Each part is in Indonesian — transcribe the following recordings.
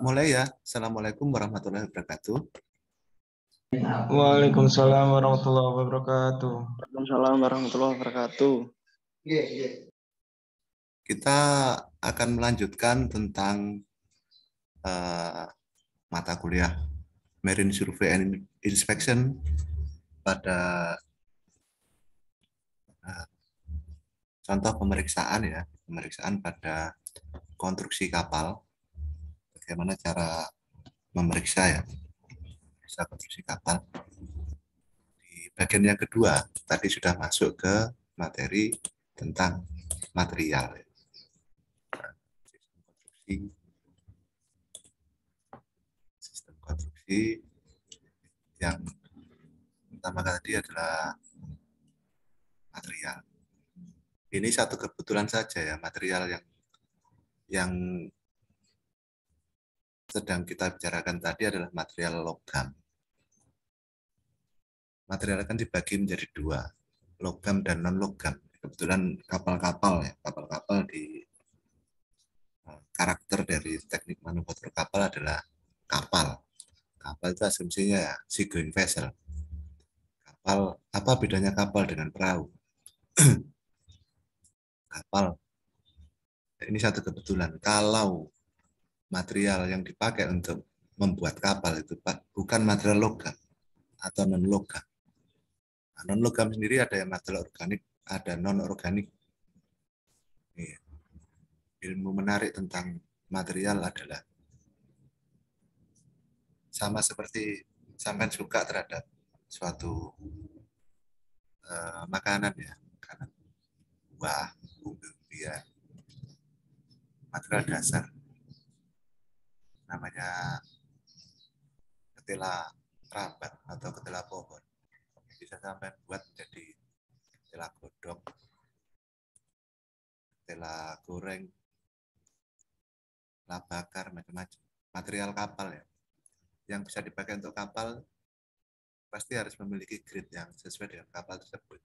Mulai ya. Assalamualaikum warahmatullahi wabarakatuh. Waalaikumsalam warahmatullahi wabarakatuh. Waalaikumsalam warahmatullahi wabarakatuh. Kita akan melanjutkan tentang mata kuliah Marine Survey and Inspection pada contoh pemeriksaan pada konstruksi kapal. Bagaimana cara memeriksa konstruksi kapal. Di bagian yang kedua, tadi sudah masuk ke materi tentang material. Sistem konstruksi yang pertama tadi adalah material. Ini satu kebetulan saja ya, material yang sedang kita bicarakan tadi adalah material logam. Material akan dibagi menjadi dua, logam dan non-logam. Kebetulan kapal-kapal di karakter dari teknik manufaktur kapal adalah kapal. Kapal itu asumsinya ya, seagoing vessel. Kapal, apa bedanya kapal dengan perahu? Kapal, ini satu kebetulan. Kalau material yang dipakai untuk membuat kapal itu bukan material logam atau non-logam. Nah, non-logam sendiri ada yang material organik, ada non-organik. Ilmu menarik tentang material adalah sama seperti sampai suka terhadap suatu makanan ya, makanan buah, umbi-umbian, material dasar namanya ketela rambat atau ketela pohon, bisa sampai buat menjadi ketela godong, ketela goreng, ketela bakar, macam-macam. Material kapal ya, yang bisa dipakai untuk kapal pasti harus memiliki grade yang sesuai dengan kapal tersebut.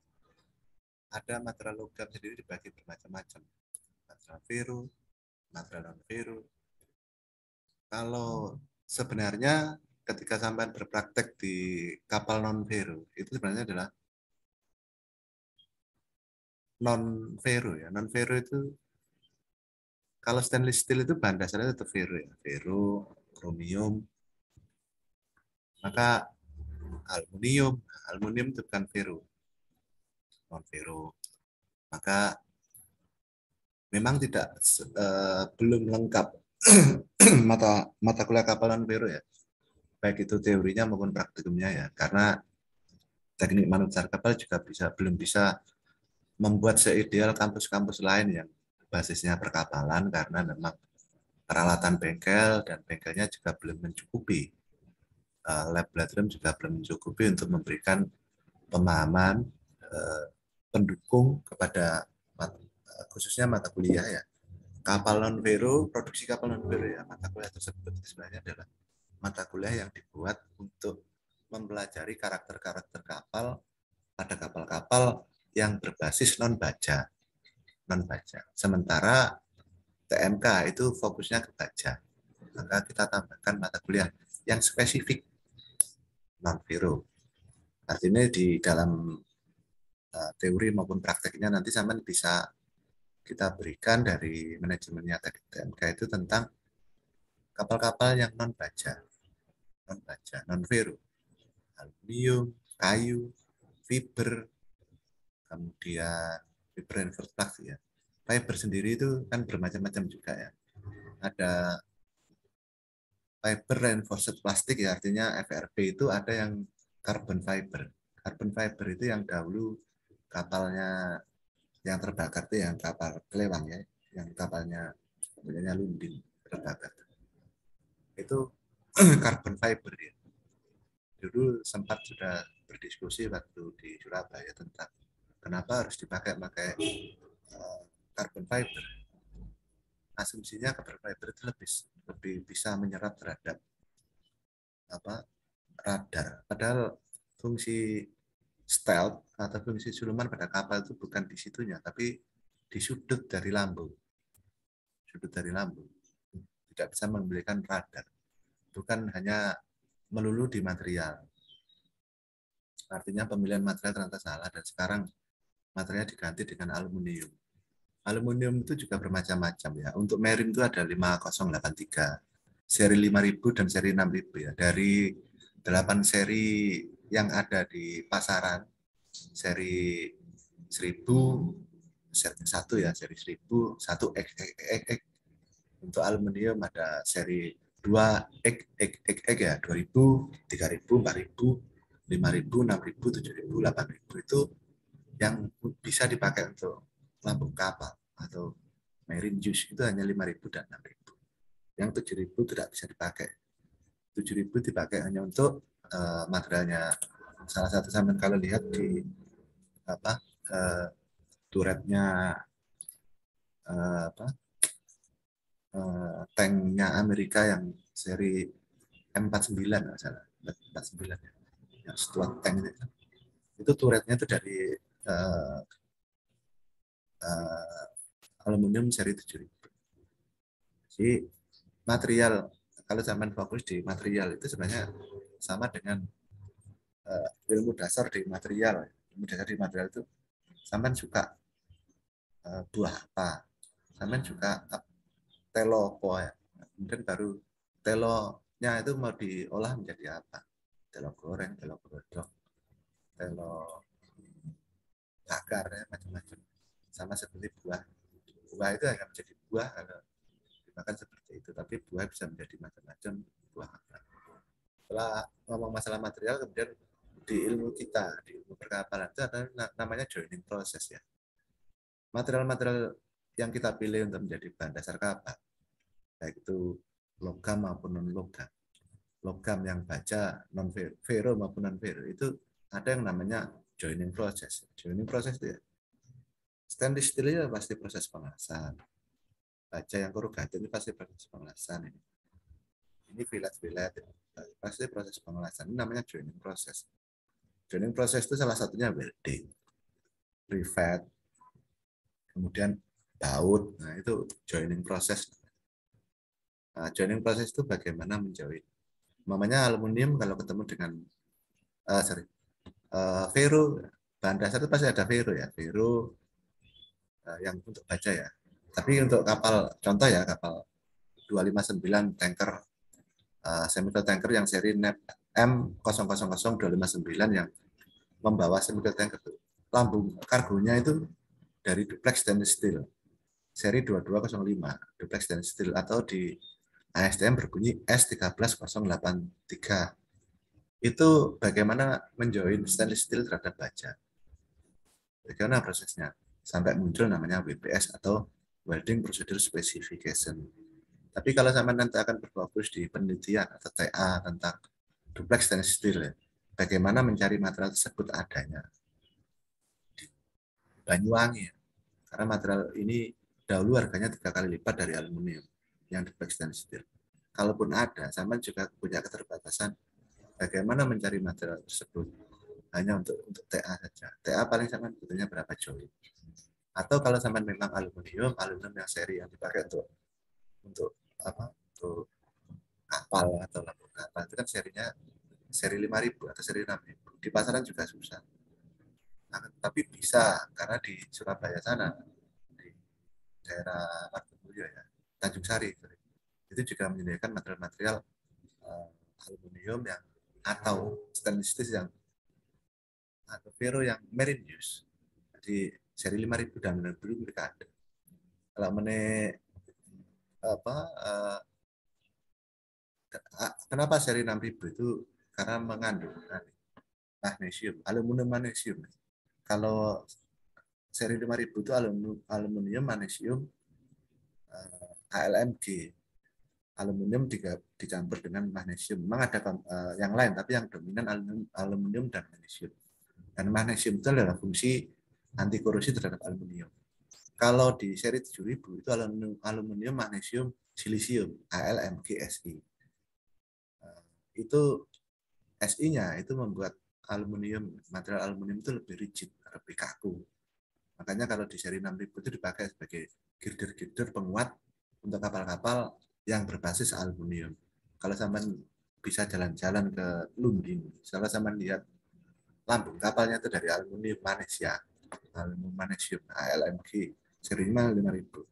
Ada material logam sendiri dibagi bermacam-macam. Material ferro, material non-ferro. Kalau sebenarnya ketika sampai berpraktek di kapal non-ferro, itu sebenarnya adalah non-ferro ya. Non-ferro itu kalau stainless steel itu bahan dasarnya tetap ferro ya. Ferro, kromium, maka aluminium itu bukan ferro, non-ferro. Maka memang belum lengkap mata kuliah kapal non-ferro ya, baik itu teorinya maupun praktikumnya ya, karena teknik manufaktur kapal juga belum bisa membuat seideal kampus-kampus lain yang basisnya perkapalan, karena memang peralatan bengkel dan bengkelnya juga belum mencukupi, laboratorium juga belum mencukupi untuk memberikan pemahaman pendukung kepada khususnya mata kuliah ya. Kapal non-ferro, produksi kapal non-ferro ya, mata kuliah tersebut sebenarnya adalah mata kuliah yang dibuat untuk mempelajari karakter-karakter kapal pada kapal-kapal yang berbasis non-baja. Sementara TMK itu fokusnya ke baja. Maka kita tambahkan mata kuliah yang spesifik non-ferro. Artinya di dalam teori maupun prakteknya nanti sampean bisa kita berikan dari manajemennya TMK itu tentang kapal-kapal yang non-baja, non-ferro, aluminium, kayu, fiber, kemudian fiber reinforced plastik ya. Fiber sendiri itu kan bermacam-macam juga ya. Ada fiber reinforced plastik ya, artinya FRP itu ada yang carbon fiber. Carbon fiber itu yang dahulu kapalnya yang terbakar itu yang kapal Kelewang ya, yang kapalnya punyanya Lundin terbakar. Itu carbon fiber ya. Dulu sempat sudah berdiskusi waktu di Surabaya tentang kenapa harus dipakai carbon fiber. Asumsinya carbon fiber itu lebih bisa menyerap terhadap radar. Padahal fungsi stealth atau fungsi siluman pada kapal itu bukan di situnya, tapi di sudut dari lambung. tidak bisa memberikan radar. Bukan hanya melulu di material. Artinya pemilihan material ternyata salah dan sekarang materialnya diganti dengan aluminium. Aluminium itu juga bermacam-macam ya. Untuk Merin itu ada 5083, seri 5000 dan seri 6000 ya. Dari 8 seri yang ada di pasaran, seri 1000, seri 1 ya, seri 1000, 1X. Untuk aluminium ada seri 2X ya, 2000, 3000, 4000, 5000, 6000, 7000, 8000 itu yang bisa dipakai untuk lampu kapal atau marine use itu hanya 5000 dan 6000. Yang 7000 tidak bisa dipakai. 7000 dipakai hanya untuk materialnya. Salah satu sampean kalau lihat di turretnya tanknya Amerika yang seri M49 nggak salah, 49 ya. Yang setelah tank itu turretnya itu dari aluminium seri 7000. Jadi material, kalau zaman fokus di material itu sebenarnya sama dengan ilmu dasar di material. Ilmu dasar di material itu sampean suka buah apa, sampean suka telo apa ya. Kemudian baru telonya itu mau diolah menjadi apa? Telo goreng, telo godok, telo bakar ya, macam-macam. Sama seperti buah. Buah itu hanya menjadi buah kalau dimakan seperti itu, tapi buah bisa menjadi macam-macam buah apa. Setelah ngomong masalah material, kemudian di ilmu kita, di ilmu perkapalan itu ada namanya joining proses ya. Material-material yang kita pilih untuk menjadi bahan dasar kapal, baik itu logam maupun non logam, logam yang baja non ferro maupun non ferro, itu ada yang namanya joining proses. Joining proses itu ya, stainless steel itu pasti proses pengelasan, baja yang korugatif itu pasti proses pengelasan ini fillet pasti proses pengelasan. Ini namanya joining proses. Joining proses itu salah satunya welding, rivet, kemudian baut. Nah, itu joining proses. Nah, joining proses itu bagaimana menjoin. Namanya aluminium kalau ketemu dengan ferro, bahan dasar itu pasti ada ferro ya, ferro yang untuk baja ya. Tapi untuk kapal, contoh ya, kapal 259 tanker, semi tanker yang seri NEP M000259 yang membawa semi tanker itu, lambung kargonya itu dari duplex stainless steel seri 2205 duplex stainless steel, atau di ASTM berbunyi S13083. Itu bagaimana menjoin stainless steel terhadap baja. Bagaimana prosesnya sampai muncul namanya WPS atau Welding Procedure Specification. Tapi kalau sama nanti akan berfokus di penelitian atau TA tentang duplex stainless steel, ya, bagaimana mencari material tersebut adanya di Banyuwangi, ya. Karena material ini dahulu harganya 3 kali lipat dari aluminium yang duplex stainless steel. Kalaupun ada, sama juga punya keterbatasan bagaimana mencari material tersebut hanya untuk TA saja. TA paling sama butuhnya berapa join. Atau kalau sama memang aluminium yang seri yang dipakai untuk apa? Untuk kapal atau lampu kapal itu kan serinya seri 5000 atau seri 6000. Di pasaran juga susah. Nah, tapi bisa karena di Surabaya sana, di daerah Martapura ya, Tanjung Sari itu juga menyediakan material-material aluminium yang atau stainless steel yang atau ferro yang marine use. Jadi seri 5000 dan 6000 mereka ada. Kalau kenapa seri 6000 itu karena mengandung magnesium, aluminium magnesium. Kalau seri 5000 itu aluminium magnesium ALMG. Aluminium dicampur dengan magnesium. Memang ada yang lain, tapi yang dominan aluminium dan magnesium. Dan magnesium itu adalah fungsi anti korosi terhadap aluminium. Kalau di seri 7000 itu aluminium, magnesium, silisium, ALMG-Si. Itu Si-nya itu membuat material aluminium itu lebih rigid, lebih kaku. Makanya kalau di seri 6000 itu dipakai sebagai girder-girder penguat untuk kapal-kapal yang berbasis aluminium. Kalau sampean bisa jalan-jalan ke Lundin, kalau sampean lihat lambung kapalnya itu dari aluminium magnesium, ALMG, serinya 5.000.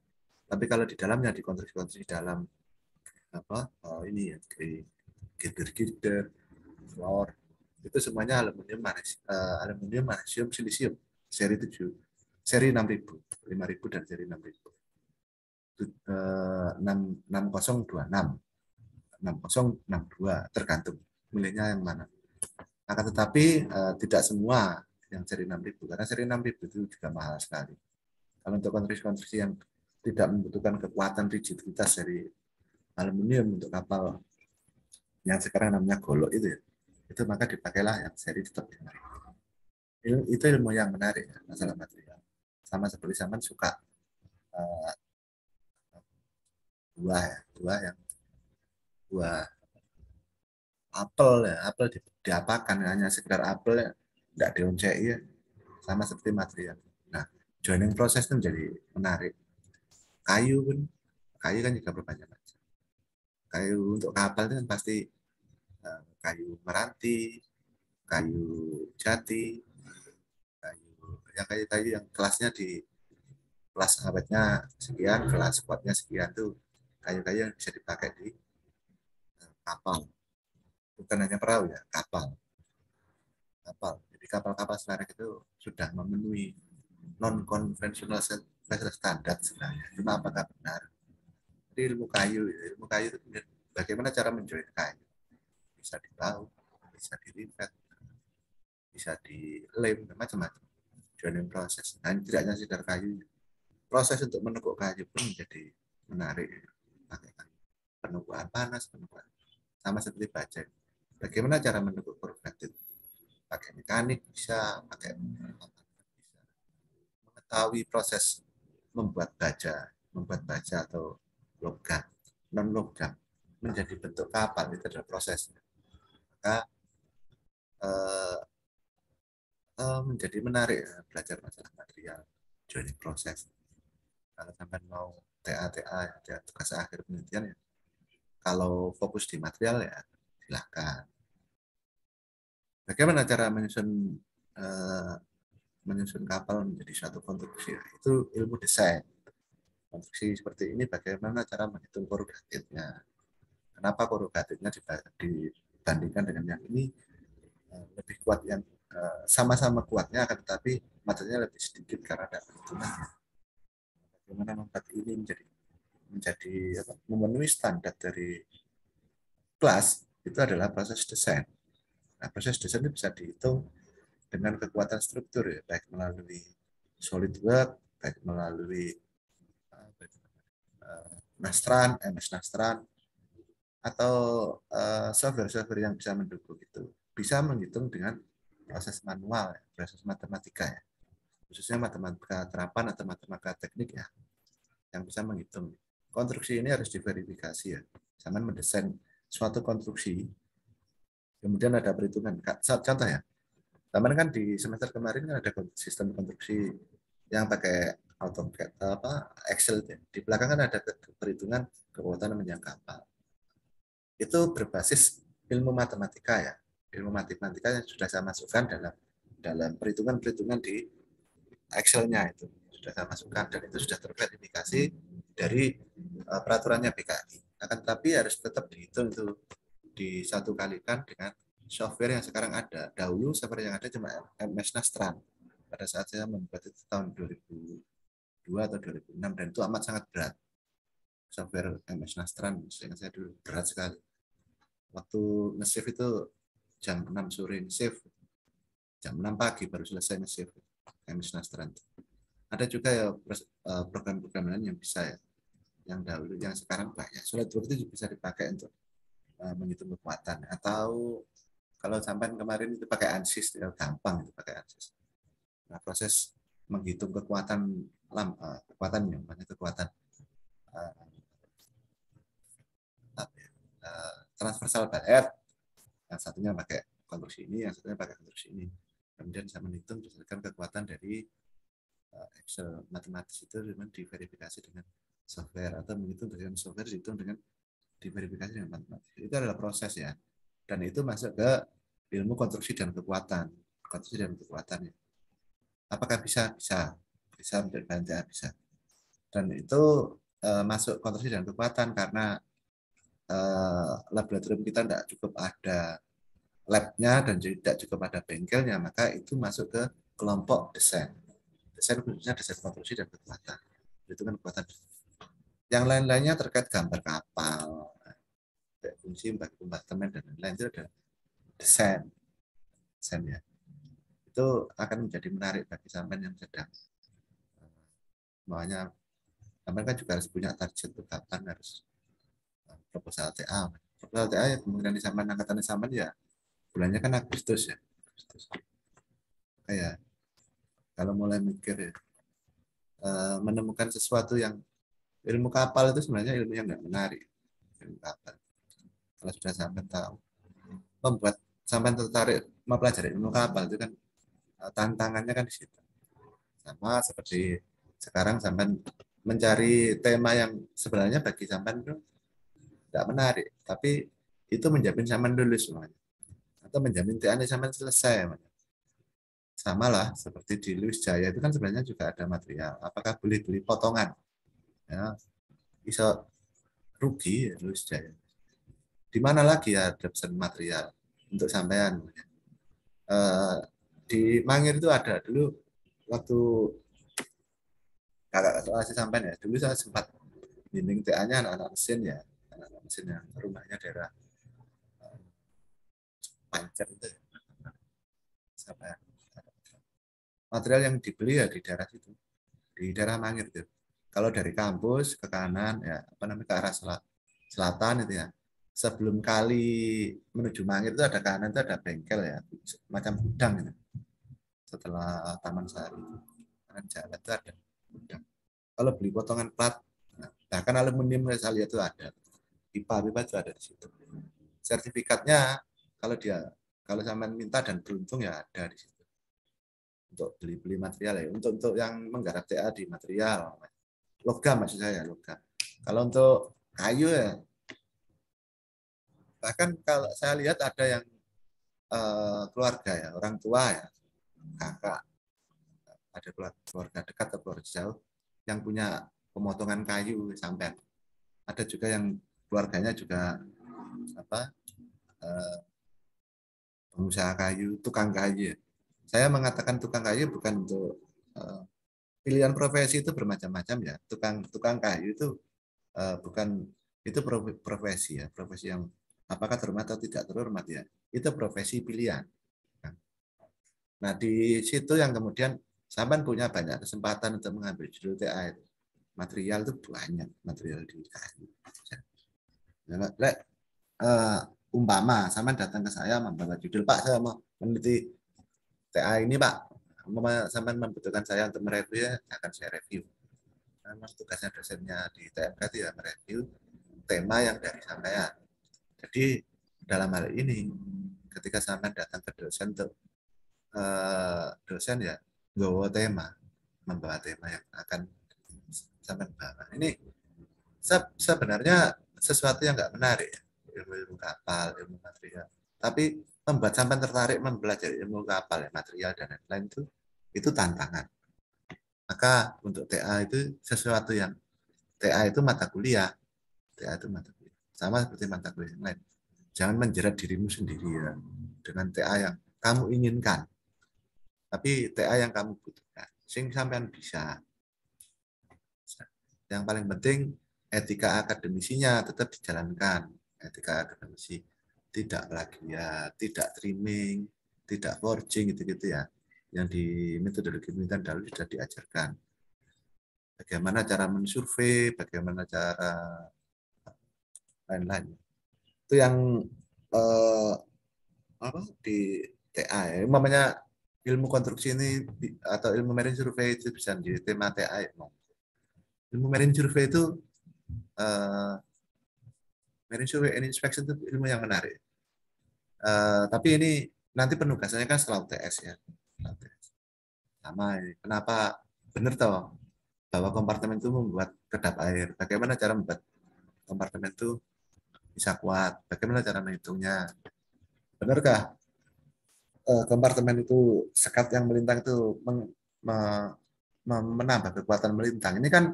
Tapi kalau di dalamnya dikonstruksi dalam ini ya, girder, floor, itu semuanya aluminium, magnesium, silisium, seri 7, seri 6.000, 5.000 dan seri 6.000. 6026, 6062, tergantung milihnya yang mana. Akan tetapi tidak semua yang seri 6.000, karena seri 6.000 itu juga mahal sekali. Kalau untuk konstruksi-konstruksi yang tidak membutuhkan kekuatan rigiditas dari aluminium untuk kapal yang sekarang namanya golok itu ya, itu maka dipakailah yang seri tetap 5.000. Itu ilmu yang menarik ya, masalah material. Sama seperti zaman suka buah yang buah apel ya, apel diapakan hanya sekedar apel ya, tidak dionceki ya, sama seperti material. Nah, joining proses itu menjadi menarik. Kayu kan juga berbanyak macam. Kayu untuk kapal itu kan pasti kayu meranti, kayu jati, kayu yang kelasnya di kelas awetnya sekian, kelas kuatnya sekian, tuh kayu-kayu yang bisa dipakai di kapal. Bukan hanya perahu ya, kapal. Jadi kapal-kapal sekarang itu sudah memenuhi non-conventional vessel standar sebenarnya. Cuma apakah benar? Jadi ilmu kayu itu bagaimana cara menjoin kayu? Bisa dibaut, bisa dilipat, bisa dilem, macam-macam. Joining proses. Nah, tidak hanya sekedar kayu. Proses untuk menekuk kayu pun menjadi menarik. Pakai penukuan panas, penukuan sama seperti baja. Bagaimana cara menekuk korrugated? Pakai mekanik bisa, pakai bisa. Mengetahui proses membuat baja atau logam, non logam menjadi bentuk kapal, itu adalah prosesnya. Maka menjadi menarik ya, belajar masalah material, joining proses. Kalau sampai mau TA ya, tugas akhir penelitian ya, kalau fokus di material ya silakan. Bagaimana cara menyusun kapal menjadi suatu konstruksi? Itu ilmu desain. Konstruksi seperti ini bagaimana cara menghitung korugatednya? Kenapa korugatednya dibandingkan dengan yang ini lebih kuat, yang sama-sama kuatnya, akan tetapi materialnya lebih sedikit karena ada perhitungannya. Bagaimana membuat ini menjadi memenuhi standar dari kelas, itu adalah proses desain. Nah, proses desain itu bisa dihitung dengan kekuatan struktur ya, baik melalui SolidWorks, baik melalui MS Nastran, atau software-software yang bisa mendukung itu. Bisa menghitung dengan proses manual, proses matematika ya. Khususnya matematika terapan atau matematika teknik ya, yang bisa menghitung. Konstruksi ini harus diverifikasi ya. Sama mendesain suatu konstruksi, kemudian ada perhitungan. Contoh ya, teman kan di semester kemarin kan ada sistem konstruksi yang pakai AutoCAD Excel. Di belakang kan ada perhitungan kekuatan menjangkau kapal. Itu berbasis ilmu matematika ya. Ilmu matematika yang sudah saya masukkan dalam perhitungan-perhitungan di Excel-nya, itu sudah saya masukkan, dan itu sudah terverifikasi dari peraturannya BKI. Akan tetapi harus tetap dihitung itu, disatu kalikan dengan software yang sekarang ada. Dahulu software yang ada cuma MS Nastran. Pada saat saya membuat itu tahun 2002 atau 2006, dan itu amat sangat berat. Software MS Nastran, seingat saya dulu, berat sekali. Waktu nge-save itu jam 6 sore nge-save, jam 6 pagi baru selesai nge-save MS Nastran. Ada juga ya program-program lain yang bisa ya, yang dahulu, yang sekarang banyak. SolidWorks itu bisa dipakai untuk menghitung kekuatan, atau kalau sampai kemarin itu pakai ANSYS, ya gampang itu pakai ANSYS. Nah, proses menghitung kekuatannya, kekuatan transversal bar, yang satunya pakai konstruksi ini, yang satunya pakai konstruksi ini. Kemudian saya menghitung berdasarkan kekuatan dari Excel matematis itu, dengan diverifikasi dengan software, atau menghitung dengan software dihitung dengan diverifikasi dengan matematika. Itu adalah proses ya. Dan itu masuk ke ilmu konstruksi dan kekuatan. Konstruksi dan kekuatan ya. Apakah bisa? Bisa. Bisa menjadi bahan TA, bisa. Dan itu masuk konstruksi dan kekuatan karena laboratorium kita tidak cukup ada labnya dan tidak cukup ada bengkelnya, maka itu masuk ke kelompok desain. Desain khususnya desain konstruksi dan kekuatan. Itu kan kekuatan. Yang lain-lainnya terkait gambar kapal, fungsi bagi kompartemen dan lain-lain itu ada desain ya. Itu akan menjadi menarik bagi sampean yang sedang maunya. Sampean kan juga harus punya target tuh kapan harus proposal TA. Proposal TA ya kemungkinan di sampean angkatan sampean ya bulannya kan Agustus ya. Agustus. Kayak kalau mulai mikir ya, menemukan sesuatu yang ilmu kapal itu sebenarnya ilmu yang nggak menarik. Ilmu kapal. Kalau sudah sampean tahu, membuat sampean tertarik mempelajari ilmu kapal itu kan tantangannya kan di situ. Sama seperti sekarang sampean mencari tema yang sebenarnya bagi sampean itu tidak menarik, tapi itu menjamin sampean lulus semuanya. Atau menjamin TA-nya sampean selesai. Sama lah seperti di Luis Jaya itu kan sebenarnya juga ada material. Apakah boleh beli potongan? Ya, bisa rugi ya Luis Jaya. Di mana lagi ya ada pesan material untuk sampean? Di Mangir itu ada dulu waktu kakak kasih sampean ya. Dulu saya sempat bimbing TA-nya anak-anak mesin ya, anak-anak mesin yang rumahnya daerah Pancer itu. Sampai material yang dibeli ya di daerah situ, di daerah Mangir itu. Kalau dari kampus ke kanan ya apa namanya ke arah selatan itu ya. Sebelum kali menuju Mangir itu ada kanan itu ada bengkel ya, macam gudang itu. Setelah Taman Sari itu, kanan jalan itu ada gudang. Kalau beli potongan plat, bahkan aluminium saya lihat itu ada, pipa itu ada di situ. Sertifikatnya kalau sampean minta dan beruntung ya ada di situ. Untuk beli material ya, untuk yang menggarap TA di material, logam maksud saya logam. Kalau untuk kayu ya, bahkan kalau saya lihat ada yang keluarga ya, orang tua ya, kakak, ada keluarga dekat atau keluarga jauh yang punya pemotongan kayu sampai. Ada juga yang keluarganya juga apa pengusaha kayu, tukang kayu. Saya mengatakan tukang kayu bukan untuk pilihan profesi itu bermacam-macam ya. Tukang kayu itu bukan itu profesi ya, profesi yang apakah terhormat atau tidak terhormat ya. Itu profesi pilihan. Nah, di situ yang kemudian sampean punya banyak kesempatan untuk mengambil judul TA itu. Material itu banyak, material di kayu. Umpama sampean datang ke saya membawa judul, Pak, saya mau meneliti TA ini, Pak. Umpama sampean membutuhkan saya untuk mereview, ya akan saya review. Memang tugasnya dosennya di TMK itu ya mereview tema yang dari sampean. Jadi dalam hal ini ketika sampean datang ke dosen untuk dosen ya membawa tema yang akan sampean bawa. Ini sebenarnya sesuatu yang nggak menarik ya. Ilmu kapal, ilmu material. Tapi membuat sampean tertarik mempelajari ilmu kapal, ya, material dan lain-lain itu tantangan. Maka untuk TA itu sesuatu yang TA itu mata kuliah. TA itu mata kuliah. Sama seperti mata kuliah yang lain. Jangan menjerat dirimu sendiri ya dengan TA yang kamu inginkan. Tapi TA yang kamu butuhkan. Sing sampean bisa. Yang paling penting etika akademisinya tetap dijalankan. Etika akademisi tidak plagiat, tidak trimming, tidak forging gitu-gitu ya. Yang di metodologi penelitian dahulu sudah diajarkan. Bagaimana cara mensurvei, bagaimana cara lain-lain. Itu yang di TA ya. Umpamanya ilmu konstruksi ini atau ilmu marine survey itu bisa menjadi tema TA ya. Ilmu marine survey itu marine survey and inspection itu ilmu yang menarik. Tapi ini nanti penugasannya kan setelah UTS ya. Sama ini. Kenapa benar toh bahwa kompartemen itu membuat kedap air. Bagaimana cara membuat kompartemen itu bisa kuat. Bagaimana cara menghitungnya? Benarkah kompartemen itu sekat yang melintang itu menambah kekuatan melintang? Ini kan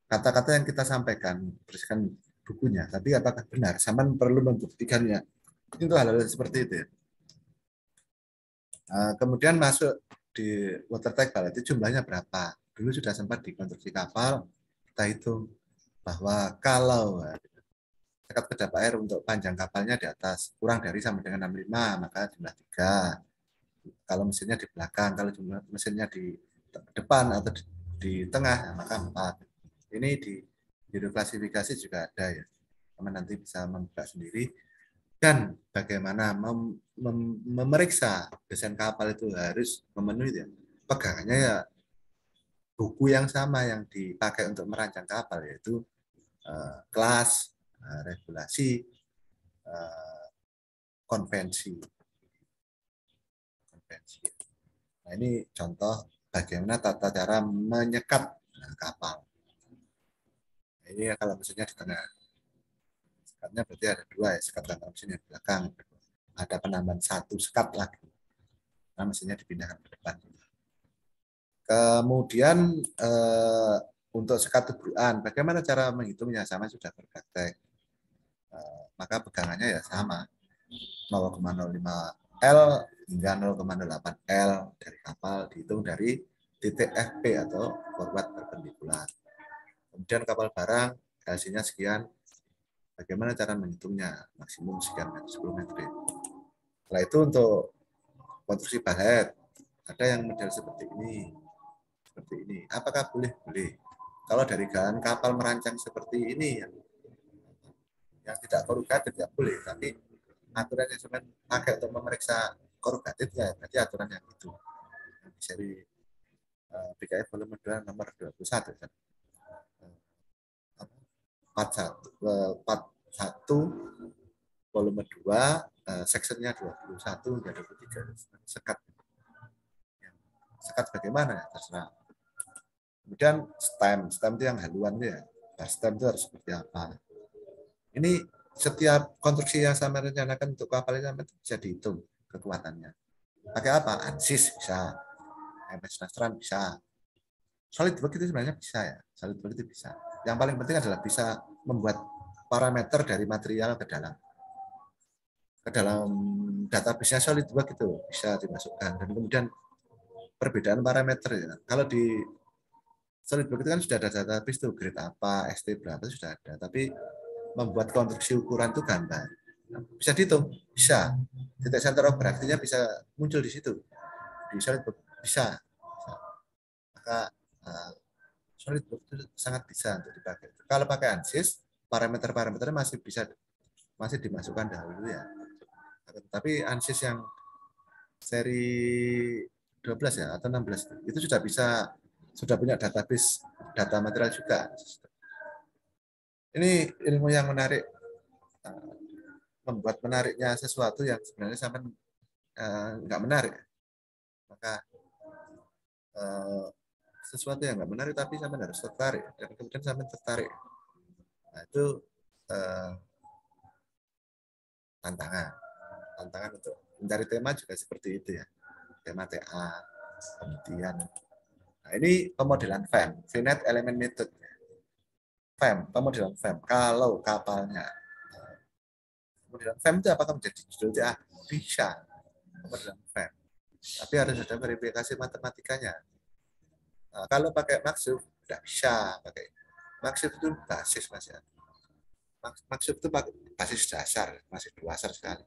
kata-kata yang kita sampaikan berdasarkan bukunya. Tapi apakah benar? Saman perlu membuktikannya. Itu hal-hal seperti itu. Kemudian masuk di water tank itu jumlahnya berapa? Dulu sudah sempat dikonstruksi kapal, kita hitung bahwa kalau sekat kedap air untuk panjang kapalnya di atas kurang dari sama dengan 65, maka jumlah 3. Kalau mesinnya di belakang, kalau jumlah mesinnya di depan atau di tengah, maka 4. Ini di klasifikasi juga ada ya. Teman nanti bisa membuka sendiri. Dan bagaimana memeriksa desain kapal itu harus memenuhi ya. Pegangannya ya buku yang sama yang dipakai untuk merancang kapal, yaitu kelas, regulasi, konvensi. Nah, ini contoh bagaimana tata cara menyekat kapal. Nah, ini kalau mesinnya di tengah. Sekatnya berarti ada 2 ya, sekat dan mesin yang di belakang. Ada penambahan 1 sekat lagi. Nah, mesinnya dipindahkan ke depan. Kemudian untuk sekat tubruan, bagaimana cara menghitungnya? Sama sudah berpraktek. Maka pegangannya ya sama. 0,05 L hingga 0,08 L dari kapal dihitung dari titik FP atau forward perpendikular. Kemudian kapal barang hasilnya sekian. Bagaimana cara menghitungnya? Maksimum sekian meter, 10 meter. Setelah itu untuk konstruksi balet, ada yang model seperti ini. Seperti ini. Apakah boleh? Boleh. Kalau dari galan kapal merancang seperti ini yang tidak korugatif ya boleh, tapi aturan yang sebenarnya pakai untuk memeriksa korugatif ya berarti aturan yang itu. Yang seri BKF volume 2 nomor 21 kan. 41 volume 2 sectionnya 21 hingga 23 sekat. Sekat bagaimana? Terserah. Kemudian stem itu yang haluan ya. Nah, stem itu harus seperti apa? Ini setiap konstruksi yang sama rencanakan untuk kapal ini bisa dihitung kekuatannya. Pakai apa? ANSYS bisa, MS Nastran bisa. SolidWorks itu sebenarnya bisa ya. SolidWorks itu bisa. Yang paling penting adalah bisa membuat parameter dari material ke dalam database-nya SolidWorks itu bisa dimasukkan. Dan kemudian perbedaan parameter ya. Kalau di SolidWorks itu kan sudah ada database tuh grade apa, ST berapa sudah ada. Tapi membuat konstruksi ukuran itu gambar. Bisa dihitung, bisa. Titik center of gravity-nya bisa muncul di situ. Di SolidWorks bisa. Maka SolidWorks itu sangat bisa untuk dipakai. Kalau pakai ANSYS, parameter-parameternya masih dimasukkan dahulu ya. Tapi ANSYS yang seri 12 ya atau 16 itu sudah punya database data material juga. Ini ilmu yang menarik, membuat menariknya sesuatu yang sebenarnya sama nggak menarik. Maka sesuatu yang nggak menarik tapi sama harus tertarik dan kemudian sama tertarik. Nah, itu tantangan untuk mencari tema juga seperti itu ya, tema TA. Kemudian nah ini pemodelan FEM, Finite Element Method. FEM, pemodelan FEM. Kalau kapalnya pemodelan FEM itu apakah menjadi judul TA? Bisa pemodelan FEM, tapi harus ada verifikasi matematikanya. Nah, kalau pakai maksud tidak bisa pakai maksud itu basis mas ya. Maksud itu basis dasar, masih dasar sekali.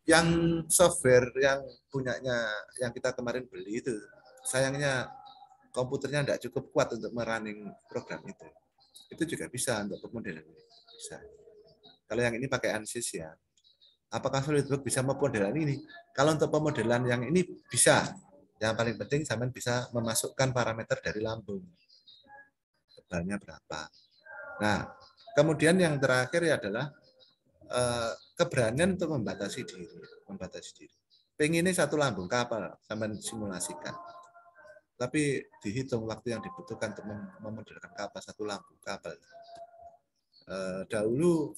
Yang software yang punyanya yang kita kemarin beli itu sayangnya komputernya tidak cukup kuat untuk merunning program itu. Itu juga bisa untuk pemodelan ini. Bisa. Kalau yang ini pakai ANSYS ya. Apakah SolidWorks bisa pemodelan ini? Kalau untuk pemodelan yang ini bisa. Yang paling penting sampean bisa memasukkan parameter dari lambung. Tebalnya berapa. Nah, kemudian yang terakhir adalah keberanian untuk membatasi diri. Pengennya satu lambung kapal sampai simulasikan. Tapi dihitung waktu yang dibutuhkan untuk memodelkan kapal satu lambung kapal. dahulu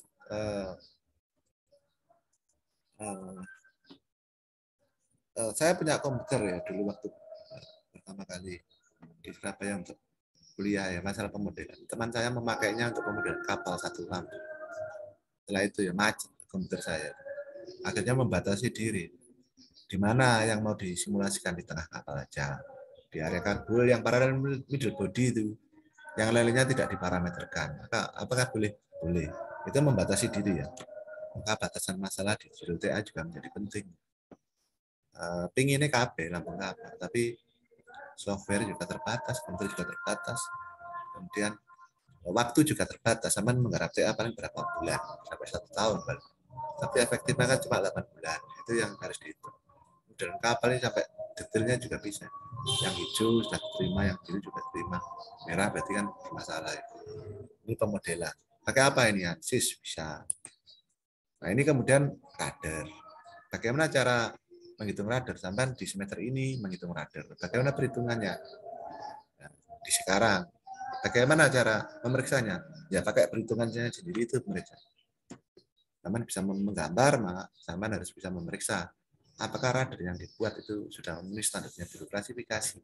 saya punya komputer ya dulu waktu pertama kali di Surabaya untuk kuliah ya, masalah pemodelan. Teman saya memakainya untuk pemodelan kapal satu lampu. Setelah itu ya macet komputer saya. Akhirnya membatasi diri. Di mana yang mau disimulasikan di tengah kapal aja. Di area karbul yang paralel middle body itu. Yang lainnya tidak diparameterkan. Maka apakah boleh? Boleh. Itu membatasi diri ya. Maka batasan masalah di judul TA juga menjadi penting. Pinginnya KB, lambung kapal. Tapi software juga terbatas, komputer juga terbatas. Kemudian waktu juga terbatas. Sama menggarap TA paling berapa bulan. Sampai 1 tahun. Tapi efektifnya kan cuma 8 bulan. Itu yang harus dihitung. Dan kapal ini sampai detailnya juga bisa. Yang hijau sudah diterima, yang biru juga diterima. Merah berarti kan masalah. Ini pemodelan. Pakai apa ini ya? SIS bisa. Nah ini kemudian radar. Bagaimana cara menghitung radar? Sampai di semester ini menghitung radar. Bagaimana perhitungannya? Nah, di sekarang. Bagaimana cara memeriksanya? Ya pakai perhitungannya sendiri itu memeriksa. Sampai bisa menggambar, maka sampai harus bisa memeriksa. Apakah radar yang dibuat itu sudah memenuhi standarnya biro klasifikasi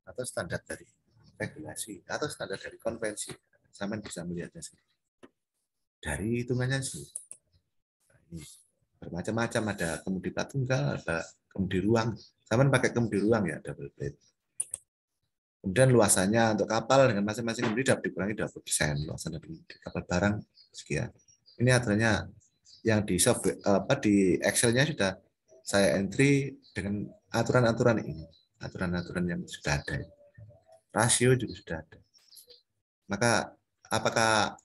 atau standar dari regulasi atau standar dari konvensi. Sampai bisa melihatnya sendiri. Dari hitungannya sih. Bermacam-macam, ada kemudi plat tunggal, ada kemudi ruang. Sampai pakai kemudi ruang ya, double plate. Kemudian luasannya untuk kapal dengan masing-masing kemudi dapat dikurangi 20%. Luasan dari kapal barang sekian. Ini aturannya yang di software di Excel-nya sudah saya entry dengan aturan-aturan ini, aturan-aturan yang sudah ada. Rasio juga sudah ada. Maka apakah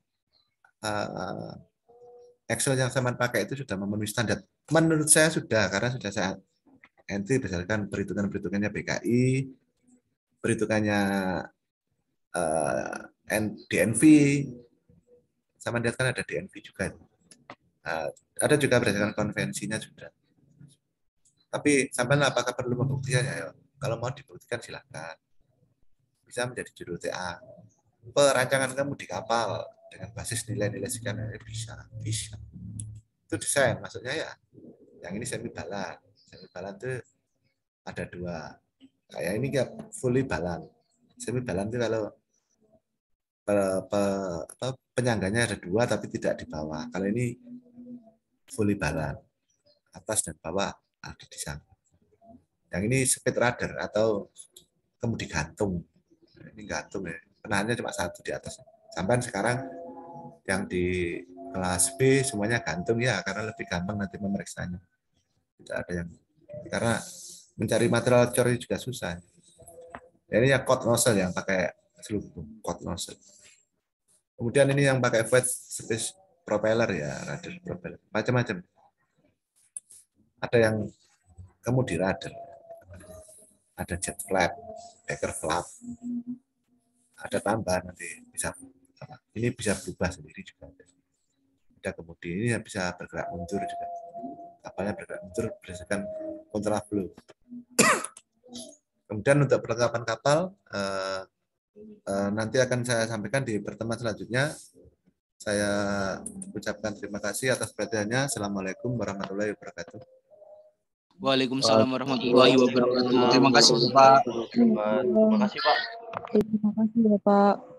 Excel yang saya pakai itu sudah memenuhi standar? Menurut saya sudah, karena sudah saya entry berdasarkan perhitungannya BKI, perhitungannya DNV, sama lihat kan ada DNV juga. Ada juga berdasarkan konvensinya sudah. Tapi sampai apakah perlu membuktikannya? Ya, kalau mau dibuktikan silakan. Bisa menjadi judul TA. Perancangan kamu di kapal dengan basis nilai-nilai sekian bisa. Itu desain, maksudnya ya. Yang ini semi balan. Semi balan itu ada 2. Kayak ini ya fully balan. Semi balan itu kalau penyangganya ada 2 tapi tidak di bawah. Kalau ini fully balan. Atas dan bawah ada di sana. Yang ini speed radar atau kemudi gantung. Ini gantung ya. Penahannya cuma 1 di atas. Sampai sekarang yang di kelas B semuanya gantung ya, karena lebih gampang nanti memeriksanya. Tidak ada yang karena mencari material cor juga susah. Ini yang code nozzle yang pakai selubung code nozzle. Kemudian ini yang pakai void space propeller ya, radar propeller. Macam-macam. Ada yang kemudi radar. Ada jet flap, backer flap. Ada tambahan nanti bisa ini bisa berubah sendiri juga. Ada kemudi ini yang bisa bergerak mundur juga. Kapalnya bergerak mundur berdasarkan kontraflow. Kemudian untuk perlengkapan kapal nanti akan saya sampaikan di pertemuan selanjutnya. Saya ucapkan terima kasih atas perhatiannya. Assalamualaikum warahmatullahi wabarakatuh. Waalaikumsalam warahmatullahi wabarakatuh. Terima kasih Pak. Terima kasih Pak. Terima kasih Bapak.